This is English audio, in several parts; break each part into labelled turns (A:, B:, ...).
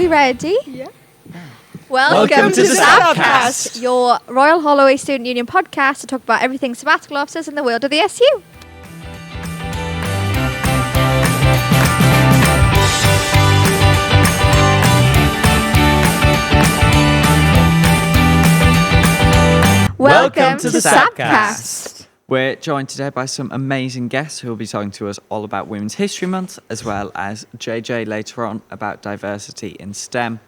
A: we ready?
B: Yeah.
A: Welcome
C: to the
A: Sabbcast, your Royal Holloway Student Union podcast to talk about everything sabbatical officers in the world of the SU. Welcome to the Sabbcast.
C: We're joined today by some amazing guests who will be talking to us all about Women's History Month, as well as JJ later on about diversity in STEM.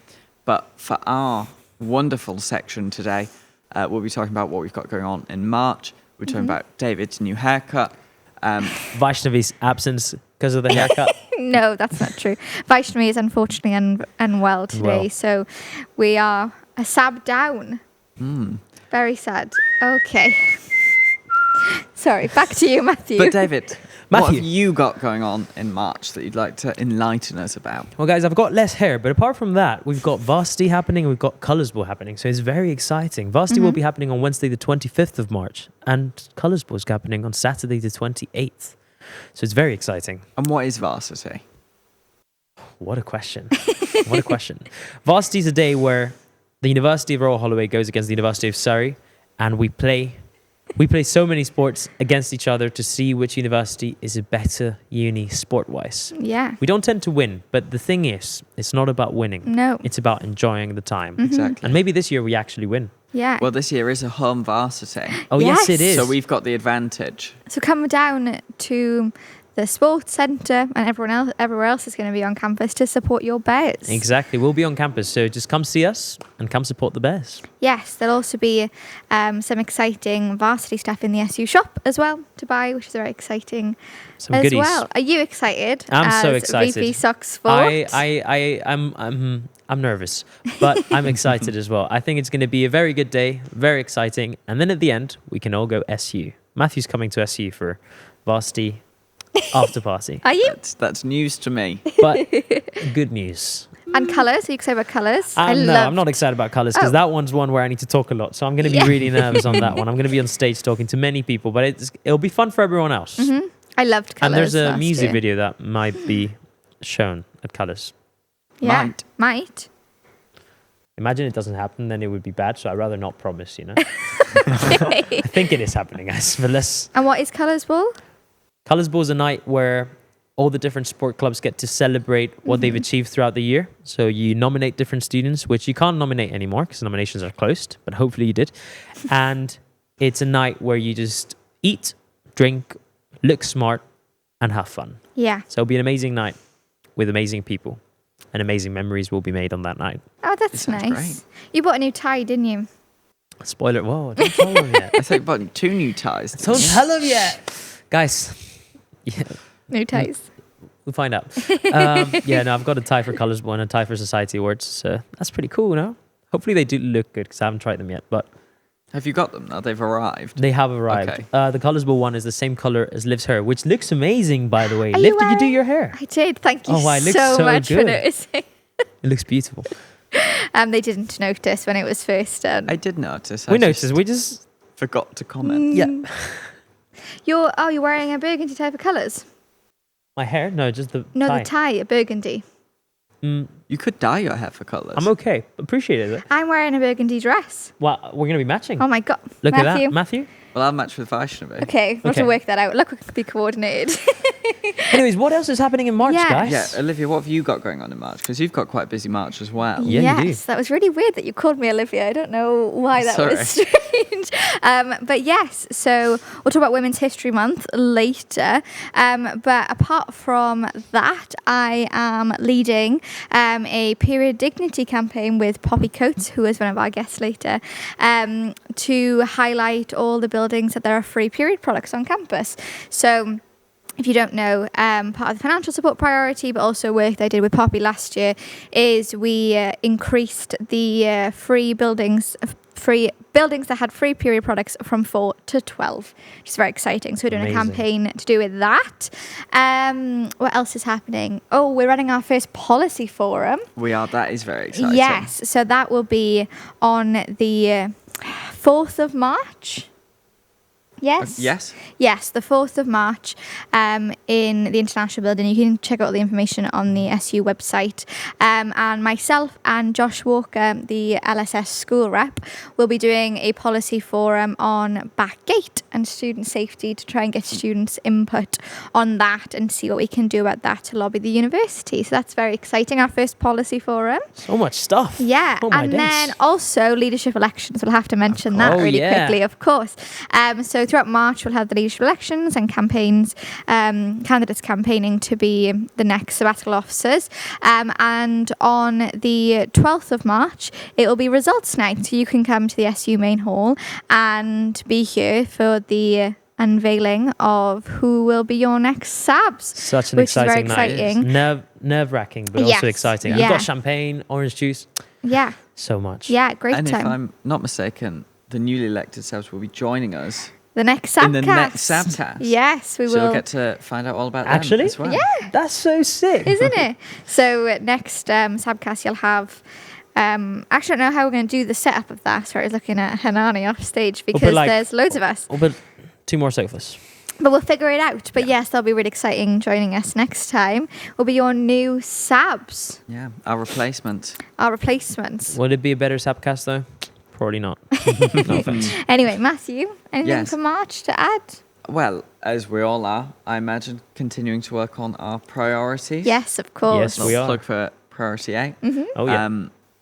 C: But for our wonderful section today, we'll be talking about what we've got going on in March. We're talking about David's new haircut.
D: Vaishnavi's absence because of the haircut.
A: No, that's not true. Vaishnavi is unfortunately unwell today, so we are a Sabb down. Very sad. Okay. Sorry, back to you, Matthew.
C: But David, what
D: Matthew.
C: have you got going on in March that you'd like to enlighten us about?
D: Well, guys, I've got less hair, but apart from that, we've got Varsity happening and we've got Colours Ball happening, so it's very exciting. Varsity will be happening on Wednesday the 25th of March, and Colours Ball is happening on Saturday the 28th. So it's very exciting.
C: And what is Varsity?
D: What a question. What a question. Varsity is a day where the University of Royal Holloway goes against the University of Surrey, and we play so many sports against each other to see which university is a better uni sport-wise.
A: Yeah.
D: We don't tend to win, but the thing is, it's not about winning.
A: No.
D: It's about enjoying the time.
C: Exactly.
D: And maybe this year we actually win.
A: Yeah.
C: Well, this year is a home varsity,
D: Oh, yes, it is.
C: so we've got the advantage.
A: So come down to the sports centre, and everywhere else is going to be on campus to support your Bears.
D: Exactly. We'll be on campus, so just come see us and come support the Bears.
A: Yes, there'll also be some exciting varsity stuff in the SU shop as well to buy, which is very exciting
D: Some
A: as
D: goodies.
A: well. Are you excited?
D: I'm so
A: as
D: excited.
A: VP Sox Sport?
D: I'm nervous, but I'm excited as well. I think it's going to be a very good day, very exciting. And then at the end, we can all go SU. Matthew's coming to SU for Varsity after party.
A: Are you?
C: That's news to me.
D: But good news.
A: And colours? Are you excited about colours?
D: No, I'm not excited about colours because that one's one where I need to talk a lot. So I'm going to be really nervous on that one. I'm going to be on stage talking to many people, but it'll be fun for everyone else.
A: I loved colours.
D: And there's a
A: last
D: music
A: year.
D: video that might be shown at Colours.
A: Yeah, might.
D: Imagine it doesn't happen, then it would be bad. So I'd rather not promise, you know. I think it is happening, guys. But
A: And what is Colours Ball?
D: Colours Ball is a night where all the different sport clubs get to celebrate what they've achieved throughout the year. So you nominate different students, which you can't nominate anymore because nominations are closed, but hopefully you did. And it's a night where you just eat, drink, look smart, and have fun.
A: Yeah.
D: So it'll be an amazing night with amazing people, and amazing memories will be made on that night.
A: Oh,
C: It
A: that's
C: sounds
A: nice.
C: great.
A: You bought a new tie, didn't you?
D: Spoiler, whoa, don't tell them yet.
C: I think about 2 new ties.
D: Don't tell them yet. Guys, yeah,
A: New ties.
D: we'll find out. I've got a tie for Colours Ball and a tie for Society Awards, so that's pretty cool, no? Hopefully they do look good because I haven't tried them yet, but
C: Have you got them now? They've arrived.
D: they have arrived.
C: Okay.
D: The Colours Ball one is the same colour as Liv's hair, which looks amazing, by the way.
A: Are
D: Liv,
A: you
D: did you do
A: wearing-
D: your hair?
A: I did. Thank you
D: Oh, wow, it looks
A: so
D: so
A: much for
D: good.
A: noticing.
D: It looks beautiful.
A: They didn't notice when it was first done.
C: I did notice.
D: We noticed. We just
C: forgot to comment.
D: yeah.
A: You're wearing a burgundy type of colours?
D: My hair? No, just the
A: No,
D: tie.
A: the tie, a burgundy.
C: You could dye your hair for colours.
D: I'm okay. Appreciate it.
A: I'm wearing a burgundy dress.
D: Well, we're going to be matching.
A: Oh my God.
D: Look
A: Matthew.
D: at that. Matthew?
C: Well, I'll match with Vaishnavi.
A: Okay, we'll have to
D: Okay.
A: work that out. Look, we could be coordinated.
D: Anyways, what else is happening in March,
A: Yeah.
D: guys?
C: Yeah, Olivia, what have you got going on in March? Because you've got quite a busy March as well.
D: Yeah, you do.
A: Yes, that was really weird that you called me Olivia. I don't know why that was
C: Sorry.
A: strange. But yes, so we'll talk about Women's History Month later. But apart from that, I am leading a period dignity campaign with Poppy Coates, who is one of our guests later, to highlight all the buildings that there are free period products on campus. So if you don't know, part of the financial support priority, but also work they did with Poppy last year, is we increased the free buildings that had free period products from 4 to 12, which is very exciting. So we're doing
D: Amazing.
A: a campaign to do with that. What else is happening? Oh, we're running our first policy forum.
C: We are. That is very exciting.
A: Yes, so that will be on the 4th of March. Yes.
C: Yes.
A: Yes, the 4th of March in the International Building. You can check out the information on the SU website. And myself and Josh Walker, the LSS school rep, will be doing a policy forum on backgate and student safety to try and get students' input on that and see what we can do about that to lobby the university. So that's very exciting, our first policy forum.
D: So much stuff.
A: Yeah,
D: Oh my
A: and
D: days.
A: then also leadership elections. We'll have to mention that really quickly, of course. So throughout March, we'll have the leadership elections and campaigns, candidates campaigning to be the next sabbatical officers. And on the 12th of March, it will be results night. So you can come to the SU main hall and be here for the unveiling of who will be your next Sabbs.
D: Such an
A: which is very
D: exciting night.
A: exciting.
D: Nerve-wracking, but
A: Yes.
D: also exciting. And
A: Yeah.
D: we've got champagne, orange juice,
A: Yeah,
D: so much.
A: yeah, great
C: And
A: time.
C: if I'm not mistaken, the newly elected Sabbs will be joining us
A: The next Sabbcast.
C: in the next Sabbcast.
A: Yes, we
C: So
A: will.
C: we'll get to find out all about them
D: Actually?
C: as well.
A: Yeah.
D: That's so sick.
A: Isn't it? So next Sabbcast, you'll have. Actually, I don't know how we're going to do the setup of that. So I was looking at Hanani off stage because
D: like-
A: there's loads of us.
D: Oh, but 2 more sofas.
A: But we'll figure it out. But yes, that'll be really exciting. Joining us next time will be your new Sabbs,
C: Yeah, our replacement.
A: our replacements.
D: Would it be a better Sabbcast though? Probably not. No offense.
A: Anyway, Matthew, anything
C: Yes.
A: for March to add?
C: Well, as we all are, I imagine continuing to work on our priorities.
A: Yes, of course.
D: Yes, we are.
C: Plug for Priority 8.
D: Oh yeah.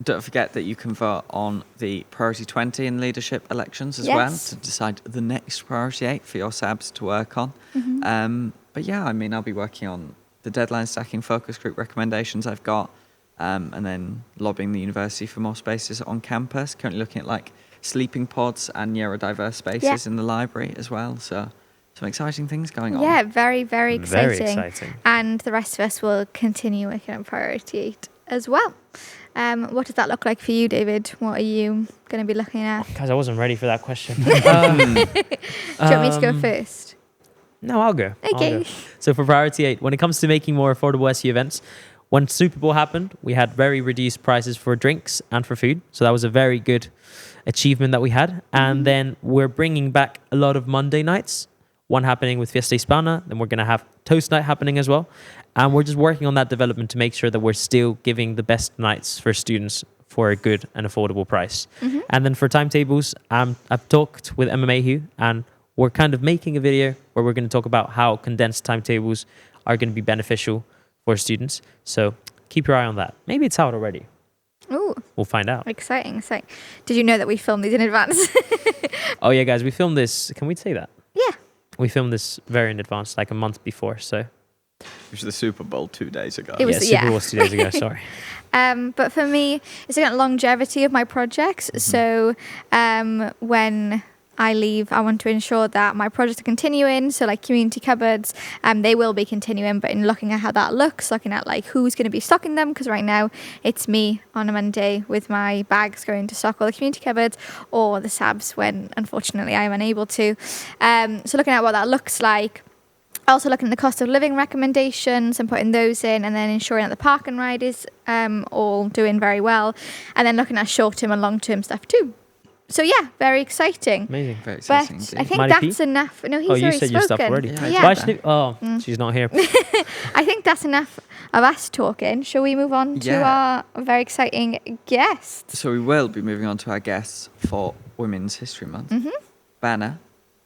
C: Don't forget that you can vote on the Priority 20 in leadership elections as
A: Yes.
C: well to decide the next Priority 8 for your Sabbs to work on. But yeah, I mean, I'll be working on the deadline stacking focus group recommendations I've got, and then lobbying the university for more spaces on campus. Currently looking at like sleeping pods and neurodiverse spaces in the library as well. So some exciting things going on.
A: Yeah, very, very exciting.
D: Very exciting.
A: And the rest of us will continue working on Priority 8 as well. What does that look like for you, David? What are you going to be looking at?
D: Guys, I wasn't ready for that question.
A: Do you want me to go first?
D: No, I'll go. I'll
A: Okay.
D: go. So for Priority 8, when it comes to making more affordable SU events, when Super Bowl happened, we had very reduced prices for drinks and for food. So that was a very good achievement that we had. And then we're bringing back a lot of Monday nights, one happening with Fiesta Hispana. Then we're going to have Toast Night happening as well. And we're just working on that development to make sure that we're still giving the best nights for students for a good and affordable price. And then for timetables, I've talked with Emma Mayhew and we're kind of making a video where we're going to talk about how condensed timetables are going to be beneficial for students. So keep your eye on that. Maybe it's out already.
A: Ooh,
D: We'll find out.
A: exciting. Did you know that we filmed these in advance?
D: Oh yeah, guys, we filmed this. Can we say that?
A: Yeah.
D: We filmed this very in advance, like a month before. So
C: It was the Super Bowl 2 days ago.
A: It was-
D: Super
A: yeah.
D: Bowl was 2 days ago. Sorry.
A: But for me, it's about longevity of my projects. So when I leave, I want to ensure that my projects are continuing. So like community cupboards, they will be continuing, but in looking at how that looks, looking at like who's going to be stocking them, because right now it's me on a Monday with my bags going to stock all the community cupboards, or the Sabbs when unfortunately I'm unable to. So looking at what that looks like. Also looking at the cost of living recommendations and putting those in, and then ensuring that the park and ride is all doing very well, and then looking at short-term and long-term stuff too. So yeah, very exciting.
D: Amazing.
C: Very
A: But
C: exciting indeed.
A: I think
D: Mighty P?
A: that's enough. No, he's
D: Oh, you
A: already
D: said your stuff
A: spoken.
D: already.
C: Yeah, I
A: Yeah.
C: did.
D: Actually, oh, she's not here.
A: I think that's enough of us talking. Shall we move on to
C: Yeah.
A: our very exciting guests?
C: So we will be moving on to our guests for Women's History Month. Banner,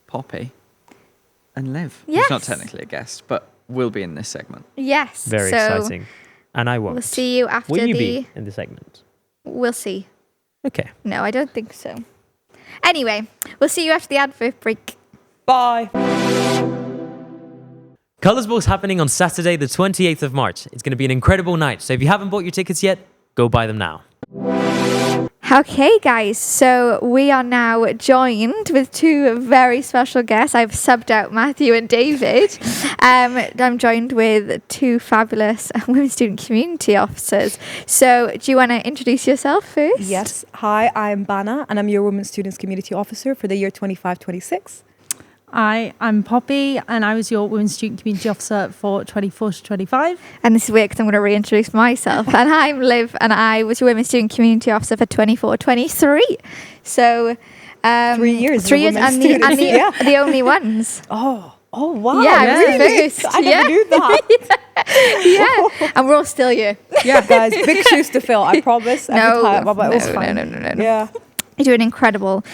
C: Poppy, and Liv. Who's not
A: Yes.
C: technically a guest, but will be in this segment.
A: Yes.
D: Very
A: so
D: exciting. And I won't.
A: We'll see you after
D: Will you
A: the.
D: be in the segment?
A: We'll see.
D: Okay.
A: No, I don't think so. Anyway, we'll see you after the advert break.
D: Bye. Colours Ball's happening on Saturday, the 28th of March. It's going to be an incredible night. So if you haven't bought your tickets yet, go buy them now.
A: Okay, guys, so we are now joined with two very special guests. I've subbed out Matthew and David. I'm joined with two fabulous women student community officers. So do you want to introduce yourself first?
B: Yes. Hi, I'm Bana, and I'm your Women Students Community Officer for the year 25-26.
E: Hi, I'm Poppy, and I was your Women's Student Community Officer for 24 to 25.
A: And this is weird because I'm going to reintroduce myself. And I'm Liv, and I was your Women Student Community Officer for 24-23. So
B: 3 years.
A: 3 years, and the only ones.
B: Oh wow.
A: Yeah, I was the
B: really?
A: first.
B: I never knew that.
A: Yeah, and we're all still here.
B: Yeah, guys, big shoes to fill. I promise. Every time. But it was fun.
A: No.
B: Yeah.
A: You're doing incredible.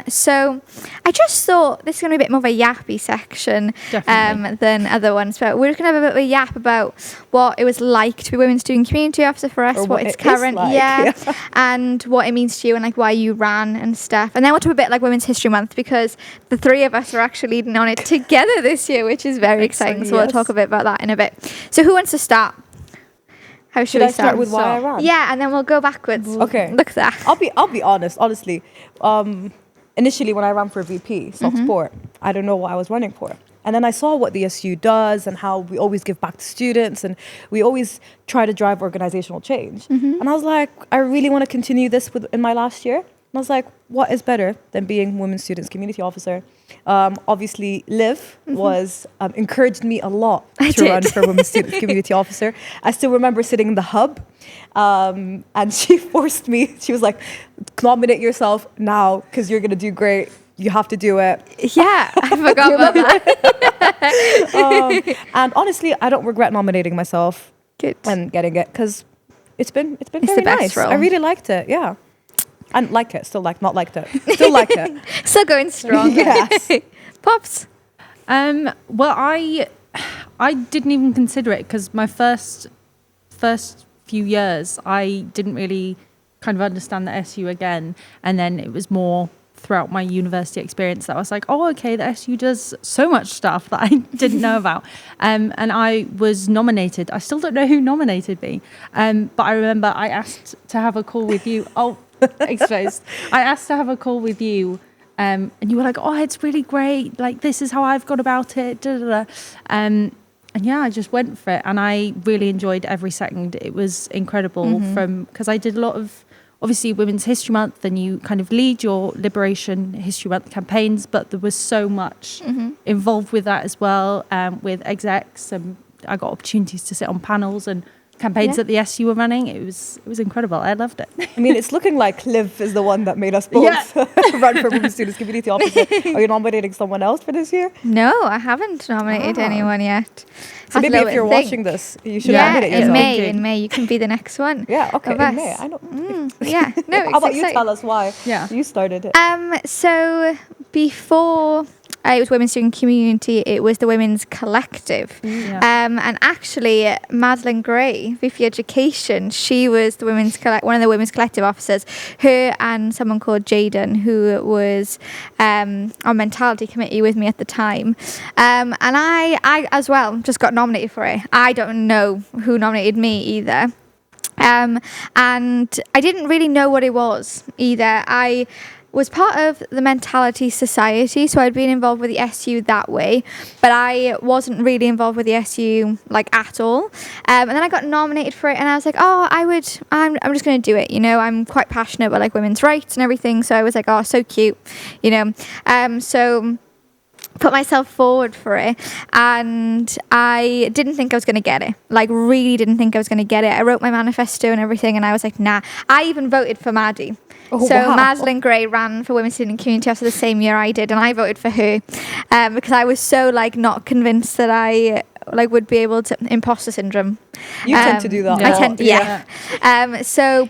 A: So I just thought this is going to be a bit more of a yappy section than other ones, but we're going to have a bit of a yap about what it was like to be Women's Student Community Officer for us,
B: Or
A: what it's
B: it is
A: current,
B: like,
A: and what it means to you and like why you ran and stuff. And then we'll talk a bit like Women's History Month, because the three of us are actually leading on it together this year, which is very exciting. So we'll talk a bit about that in a bit. So who wants to start? How should
B: I
A: we
B: start with why I ran?
A: Yeah, and then we'll go backwards.
B: Okay.
A: Look at that.
B: I'll be honest. Honestly, initially when I ran for VP Sport, I don't know what I was running for, and then I saw what the SU does and how we always give back to students and we always try to drive organizational change. And I was like, I really want to continue this in my last year. And I was like, what is better than being Women's Students Community Officer? Obviously, Liv was encouraged me a lot to run for Women's Students Community Officer. I still remember sitting in the hub, and she forced me. She was like, nominate yourself now because you're going to do great. You have to do it.
A: Yeah, I forgot about that.
B: And honestly, I don't regret nominating myself
A: Good.
B: and getting it because it's been very
A: the best
B: nice.
A: role.
B: I really liked it. Yeah. And like it, not liked it. Still like it.
A: Still going strong.
B: Yes.
A: Pops.
E: Well, I didn't even consider it because my first few years I didn't really kind of understand the SU again, and then it was more throughout my university experience that I was like, oh, okay, the SU does so much stuff that I didn't know about. And I was nominated. I still don't know who nominated me, but I remember I asked to have a call with you. Oh, exposed. I asked to have a call with you, and you were like, oh, it's really great, like this is how I've gone about it, and yeah, I just went for it, and I really enjoyed every second. It was incredible because I did a lot of obviously Women's History Month, and you kind of lead your Liberation History Month campaigns, but there was so much involved with that as well, with execs, and I got opportunities to sit on panels and campaigns that the SU were running. It was incredible. I loved it.
B: I mean, it's looking like Liv is the one that made us both run for Women's Students Community Officer. Are you nominating someone else for this year?
A: No, I haven't nominated anyone yet.
B: So maybe if you're watching this, you should nominate yourself.
A: In May, you can be the next one.
B: Yeah, okay, in
A: of us.
B: May. I know.
A: Yeah, no, it's
B: How about you
A: exciting.
B: tell us why you started it?
A: So before it was Women's Student Community, it was the Women's Collective. And actually, Madeline Gray, VP Education, she was the one of the Women's Collective officers. Her and someone called Jaden, who was on Mentality Committee with me at the time. And I as well just got nominated for it. I don't know who nominated me either. And I didn't really know what it was either. I was part of the Mentality Society, so I'd been involved with the SU that way, but I wasn't really involved with the SU like at all. And then I got nominated for it, and I was like, oh, I'm just going to do it. You know, I'm quite passionate about like women's rights and everything, so I was like, oh, so cute, you know. So put myself forward for it, and I didn't think I was going to get it. Like, really didn't think I was going to get it. I wrote my manifesto and everything, and I was like, nah. I even voted for Maddie. Madeline Gray ran for Women's Student Community after the same year I did, and I voted for her because I was so like not convinced that I like would be able to. Imposter syndrome.
B: You tend to do that.
A: I tend,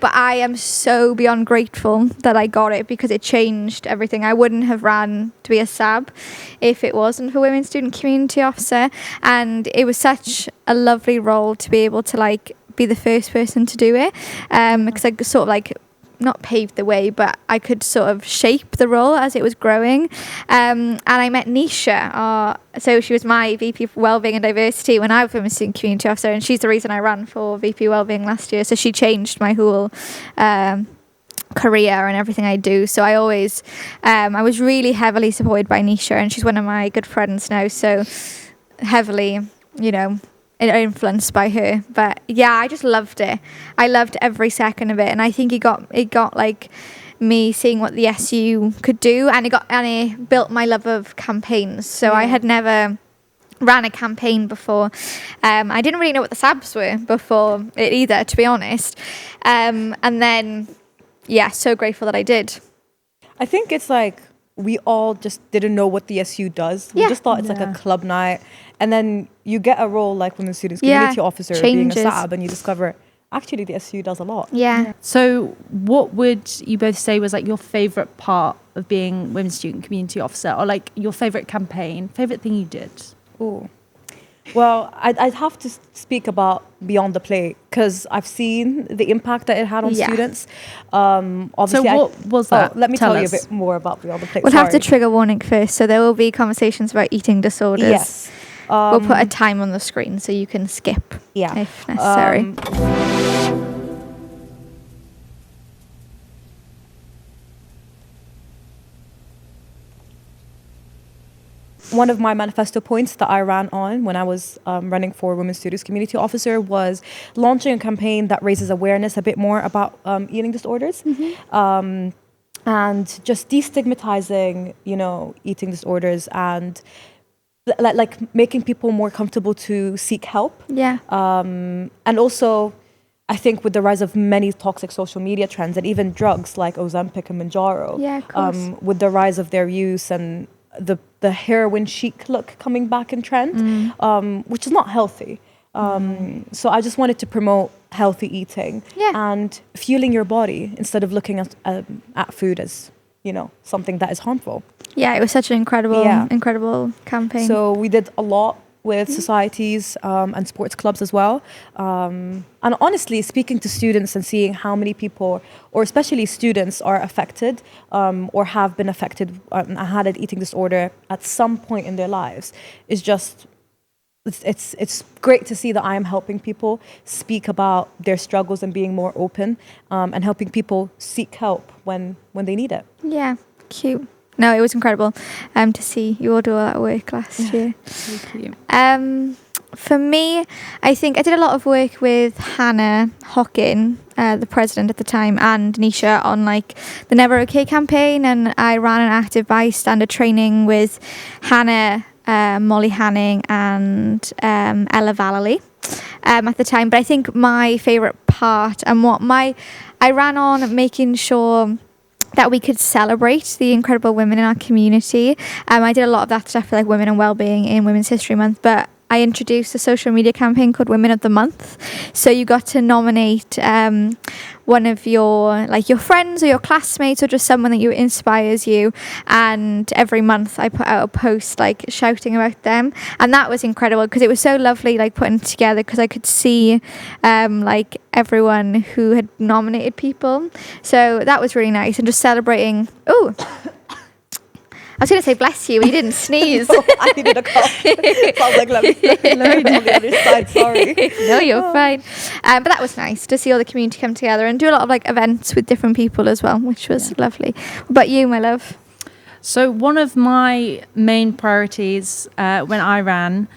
A: but I am so beyond grateful that I got it because it changed everything. I wouldn't have ran to be a Sabb if it wasn't for Women's Student Community Officer, and it was such a lovely role to be able to like be the first person to do it because I sort of like not paved the way, but I could sort of shape the role as it was growing. And I met Nisha, so she was my VP for Wellbeing and Diversity when I was Women's Student Community Officer, and she's the reason I ran for VP Wellbeing last year. So she changed my whole career and everything I do. So I always, I was really heavily supported by Nisha, and she's one of my good friends now. So heavily, you know, influenced by her. But yeah, I just loved it. I loved every second of it, and I think it got like me seeing what the SU could do, and it built my love of campaigns. So I had never ran a campaign before. I didn't really know what the Sabbs were before it either, to be honest. And then so grateful that I did.
B: I think it's like we all just didn't know what the SU does. We
A: Yeah.
B: just thought it's like a club night. And then you get a role like Women's Students
A: Yeah,
B: Community Officer, being a
A: changes.
B: Sabb, and you discover actually the SU does a lot.
A: Yeah.
E: So, what would you both say was like your favorite part of being Women's Student Community Officer, or like your favorite campaign, favorite thing you did?
B: Ooh. Well, I'd have to speak about Beyond the Plate because I've seen the impact that it had on
A: Yeah.
B: students.
E: So,
B: Obviously,
E: what was that?
B: let me tell you a
E: us.
B: bit more about Beyond the Plate.
A: We'll have to
B: Sorry.
A: trigger warning first. So there will be conversations about eating disorders.
B: Yes.
A: We'll put a time on the screen so you can skip
B: Yeah.
A: if necessary.
B: One of my manifesto points that I ran on when I was running for Women's Students Community Officer was launching a campaign that raises awareness a bit more about eating disorders. And just destigmatizing, eating disorders and like making people more comfortable to seek help.
A: Yeah.
B: And also, I think with the rise of many toxic social media trends and even drugs like Ozempic and Manjaro,
A: Yeah, of course.
B: with the rise of their use and the heroin chic look coming back in trend, which is not healthy. So I just wanted to promote healthy eating and fueling your body instead of looking at food as, something that is harmful.
A: Yeah, it was such an incredible campaign.
B: So we did a lot with societies and sports clubs as well. And honestly, speaking to students and seeing how many people, or especially students, are affected or have been affected and had an eating disorder at some point in their lives is just, it's great to see that I am helping people speak about their struggles and being more open and helping people seek help when they need it.
A: Yeah, cute. No, it was incredible to see you all do all that work last year.
E: Thank you.
A: For me, I think I did a lot of work with Hannah Hockin, the president at the time, and Nisha on like the Never Okay campaign, and I ran an active bystander training with Hannah, Molly Hanning, and Ella Vallely at the time. But I think my favourite part and I ran on making sure that we could celebrate the incredible women in our community. I did a lot of that stuff for like women and wellbeing in Women's History Month, but I introduced a social media campaign called Women of the Month. So you got to nominate one of your friends or your classmates or just someone that inspires you. And every month I put out a post like shouting about them. And that was incredible because it was so lovely like putting it together because I could see like everyone who had nominated people. So that was really nice and just celebrating. Oh, I was going to say bless you, but you didn't sneeze.
B: I needed a cough. Sounds like let me on the other side, sorry.
A: No, you're fine. But that was nice to see all the community come together and do a lot of like events with different people as well, which was lovely. What about you, my love?
E: So one of my main priorities when I ran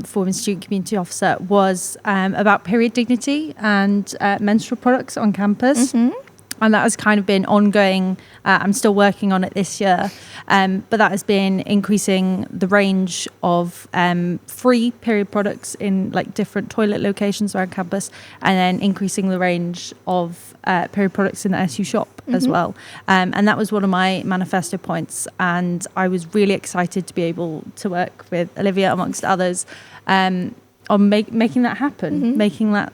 E: for Women's Student Community Officer was about period dignity and menstrual products on campus.
A: Mm-hmm.
E: And that has kind of been ongoing. I'm still working on it this year. But that has been increasing the range of free period products in like different toilet locations around campus, and then increasing the range of period products in the SU shop as well. And that was one of my manifesto points. And I was really excited to be able to work with Olivia, amongst others, on making that happen, making that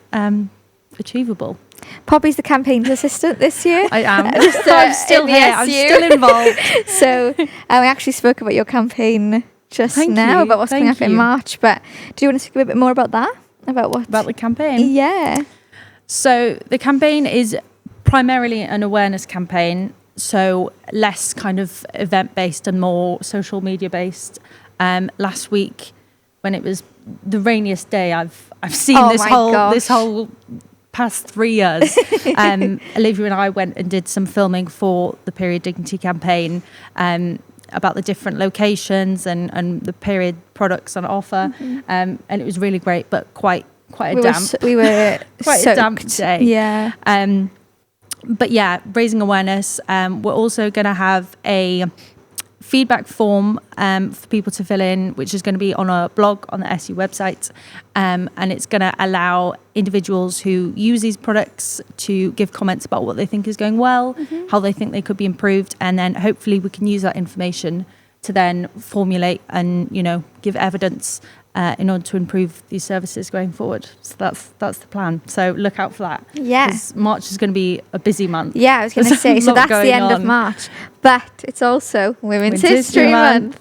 E: achievable.
A: Poppy's the campaigns assistant this year.
E: I am.
A: Just,
E: I'm still
A: in the
E: here. I'm
A: SU.
E: still involved.
A: So we actually spoke about your campaign just
E: Thank
A: now,
E: you.
A: about what's coming
E: Thank
A: up in
E: you.
A: March. But do you want to speak a bit more about that? About
E: the campaign?
A: Yeah.
E: So the campaign is primarily an awareness campaign, so less kind of event-based and more social media-based. Last week, when it was the rainiest day I've seen
A: Oh
E: this
A: my
E: whole
A: gosh.
E: past 3 years, Olivia and I went and did some filming for the Period Dignity campaign about the different locations and the period products on offer, and it was really great, but quite damp.
A: We were
E: quite
A: soaked.
E: a damp day.
A: Yeah.
E: But yeah, raising awareness. We're also going to have a feedback form for people to fill in, which is going to be on a blog on the SU website. And it's going to allow individuals who use these products to give comments about what they think is going well, how they think they could be improved. And then hopefully we can use that information to then formulate and, give evidence in order to improve these services going forward. So that's the plan. So look out for that.
A: Yeah.
E: 'Cause March is going to be a busy month.
A: Yeah, I was going to
E: There's a
A: say, so
E: lot
A: that's the
E: going
A: end of
E: on.
A: March, but it's also Women's History Month.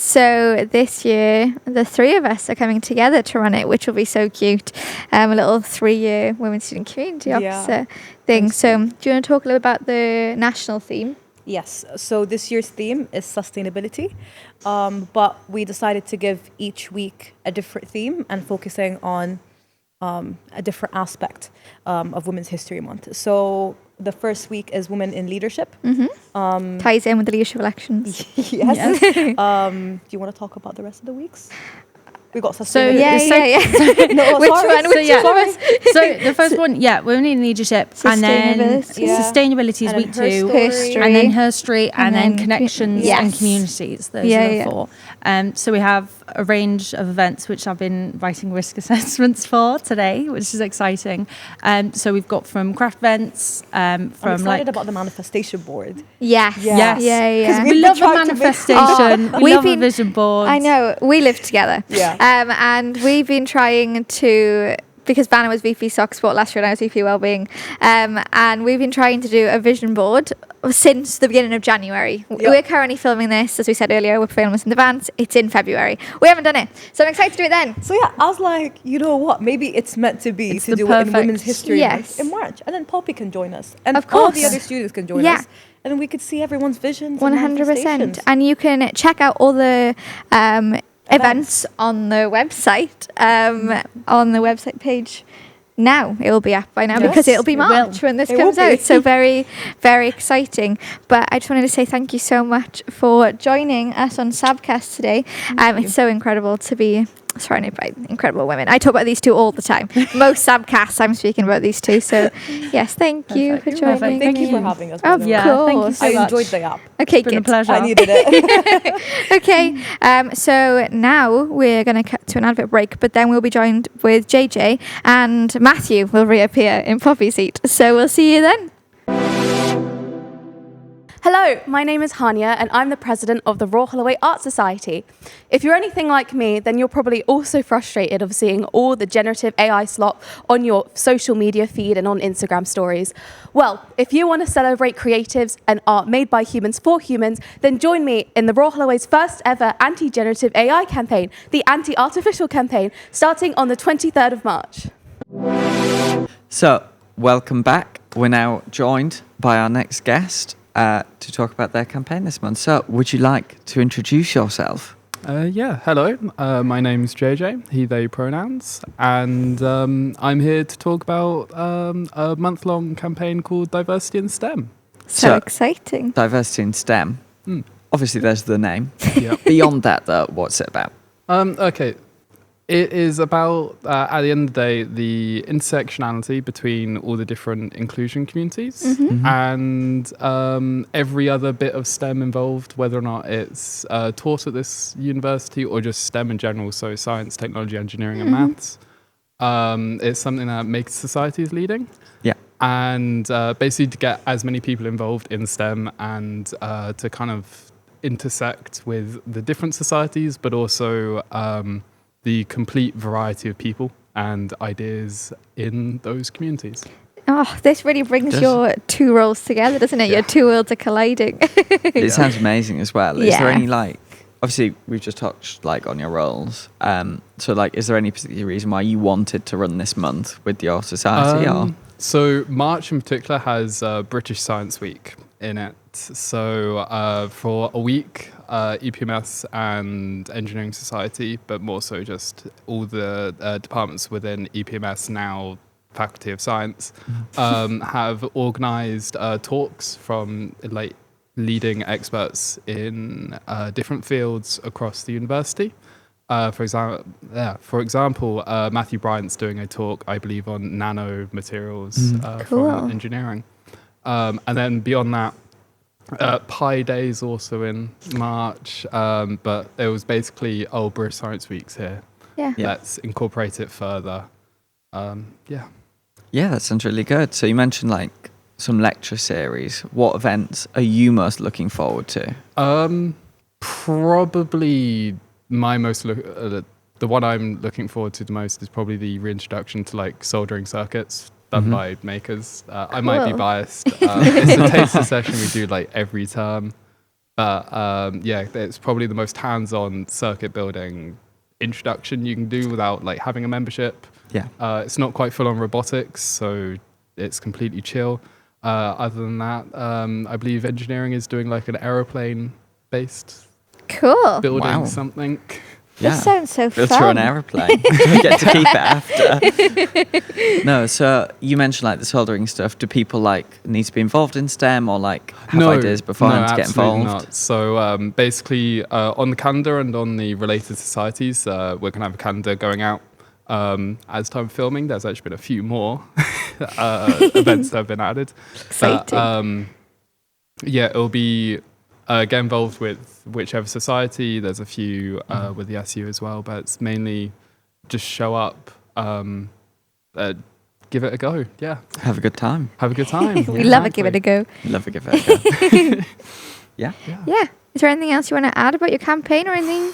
A: So this year, the three of us are coming together to run it, which will be so cute. A little 3-year Women's Student Community Officer thing. So do you want to talk a little about the national theme?
B: Yes, so this year's theme is sustainability, but we decided to give each week a different theme and focusing on a different aspect of Women's History Month. So the first week is Women in Leadership.
A: Ties in with the leadership elections.
B: Yes. Do you want to talk about the rest of the weeks? We got
E: So
B: sustainability. No,
A: Which
B: sorry.
A: one? Which one was
E: So the first one, Women in Leadership, and then
A: Sustainability.
E: Sustainability is
B: And
E: week
B: then her
E: 2,
A: History.
E: and then History, and then
A: then
E: Connections
A: yes.
E: and Communities. Those
A: Yeah,
E: are the
A: yeah.
E: 4. So we have a range of events which I've been writing risk assessments for today, which is exciting. So we've got from craft events,
B: I'm
E: from
B: excited about the manifestation board.
A: Yes.
E: Yes.
A: Yeah.
B: 'Cause
E: we
B: we've
E: love a
B: tried to make-
E: manifestation. We
A: We've
E: love a
A: been-
E: vision board.
A: I know. We live together.
B: Yeah.
A: And we've been trying to, because Banner was VP Soccer Sport last year and I was VP Wellbeing, and we've been trying to do a vision board since the beginning of January.
B: Yeah.
A: We're currently filming this, as we said earlier, we're filming this in advance. It's in February. We haven't done it. So I'm excited to do it then.
B: So yeah, I was like, you know what? Maybe it's meant to be
E: It's
B: to
E: the
B: do it in
E: perfect-
B: Women's History
A: Yes.
B: Month in March, and then Poppy can join us, and
A: Of
B: all
A: course.
B: the other students can join
A: Yeah.
B: us, and then we could see everyone's visions.
A: 100%. And you can check out all the events on the website, page. Now it will be up by now
B: Yes,
A: because it'll be
E: it will.
A: March when this
B: It
A: comes
B: will be.
A: out. So very, very exciting. But I just wanted to say thank you so much for joining us on Sabbcast today. It's so incredible to be surrounded by incredible women. I talk about these two all the time. Most Sabbcasts I'm speaking about these two. So yes, thank you for
E: Perfect.
A: joining.
E: Perfect.
B: Thank you for having us. by
A: Of
B: the way.
E: Yeah, thank you
A: course.
E: so
B: I
E: much.
B: enjoyed the app.
A: Okay,
E: It's been a
A: good.
E: pleasure.
B: I needed it.
A: Okay, so now we're going to cut to an advert break, but then we'll be joined with JJ and Matthew will reappear in Poppy's seat. So we'll see you then.
F: Hello, my name is Hania and I'm the president of the Royal Holloway Art Society. If you're anything like me, then you're probably also frustrated of seeing all the generative AI slop on your social media feed and on Instagram stories. Well, if you want to celebrate creatives and art made by humans for humans, then join me in the Royal Holloway's first ever anti-generative AI campaign, the Anti-Artificial campaign, starting on the 23rd of March.
C: So, welcome back. We're now joined by our next guest to talk about their campaign this month. So, would you like to introduce yourself?
G: Hello. My name's JJ, he, they pronouns, and I'm here to talk about a month-long campaign called Diversity in STEM.
A: So exciting.
C: Diversity in STEM. Obviously, there's the name.
G: Yep.
C: Beyond that, though, what's it about?
G: Okay. It is about, at the end of the day, the intersectionality between all the different inclusion communities and every other bit of STEM involved, whether or not it's taught at this university or just STEM in general, so science, technology, engineering and maths. It's something that makes societies leading.
C: Yeah.
G: And basically to get as many people involved in STEM and to kind of intersect with the different societies, but also the complete variety of people and ideas in those communities.
A: Oh, this really brings
C: Does-
A: your two roles together, doesn't it? Your two worlds are colliding.
C: It sounds amazing as well. Is there
A: Yeah.
C: any, like, obviously, we've just touched, like, on your roles. So, like, is there any particular reason why you wanted to run this month with your society? Or?
G: So March in particular has British Science Week in it. So for a week, EPMS and Engineering Society, but more so just all the departments within EPMS, now Faculty of Science, have organised talks from like leading experts in different fields across the university. For example, Matthew Bryant's doing a talk, I believe, on nano materials
A: Cool.
G: from engineering. And then beyond that, Pi Day's also in March, but it was basically British Science Week's here.
A: Yeah.
G: Let's incorporate it further. Yeah.
C: Yeah, that sounds really good. So you mentioned like some lecture series. What events are you most looking forward to?
G: Probably my most the one I'm looking forward to the most is probably the reintroduction to like soldering circuits done by makers. I might be
A: Cool.
G: biased. It's a taster session we do like every term, but yeah, it's probably the most hands-on circuit building introduction you can do without like having a membership.
C: Yeah.
G: It's not quite full on robotics, so it's completely chill. Other than that, I believe engineering is doing like an aeroplane-based
A: Cool.
G: building
C: Wow.
G: something.
C: Yeah.
A: This sounds so
C: Built
A: fun.
C: through an aeroplane. We get to keep it after. No, so you mentioned like the soldering stuff. Do people like need to be involved in STEM or like have ideas beforehand to get
G: absolutely
C: involved?
G: Not. So basically, on the calendar and on the related societies, we're going to have a calendar going out. As time filming, there's actually been a few more events that have been added.
A: Exciting.
G: Yeah, it'll be get involved with whichever society. There's a few with the SU as well, but it's mainly just show up, give it a go. Yeah,
C: Have a good time.
G: have a good time.
A: We love it. Give it a go.
C: Love to give it a go. Yeah.
A: Yeah. Is there anything else you want to add about your campaign or anything?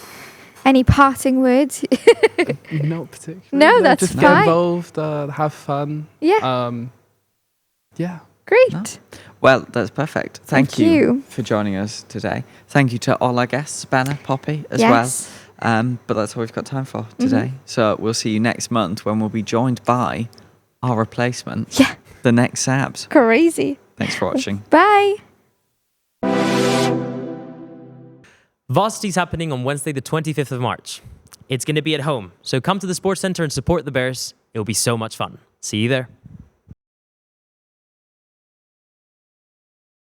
A: Any parting words?
G: Not particularly.
A: No, that's
G: just
A: fine.
G: get involved, have fun.
A: Yeah.
G: Yeah.
A: Great.
C: No. Well, that's perfect. Thank you
A: you.
C: for joining us today. Thank you to all our guests, Banner, Poppy, as
A: Yes.
C: well. But that's all we've got time for today. So we'll see you next month when we'll be joined by our replacement,
A: Yeah.
C: the next Sabbs.
A: Crazy.
C: Thanks for watching.
A: Bye.
D: Varsity's happening on Wednesday, the 25th of March. It's going to be at home, so come to the Sports Centre and support the Bears. It'll be so much fun. See you there.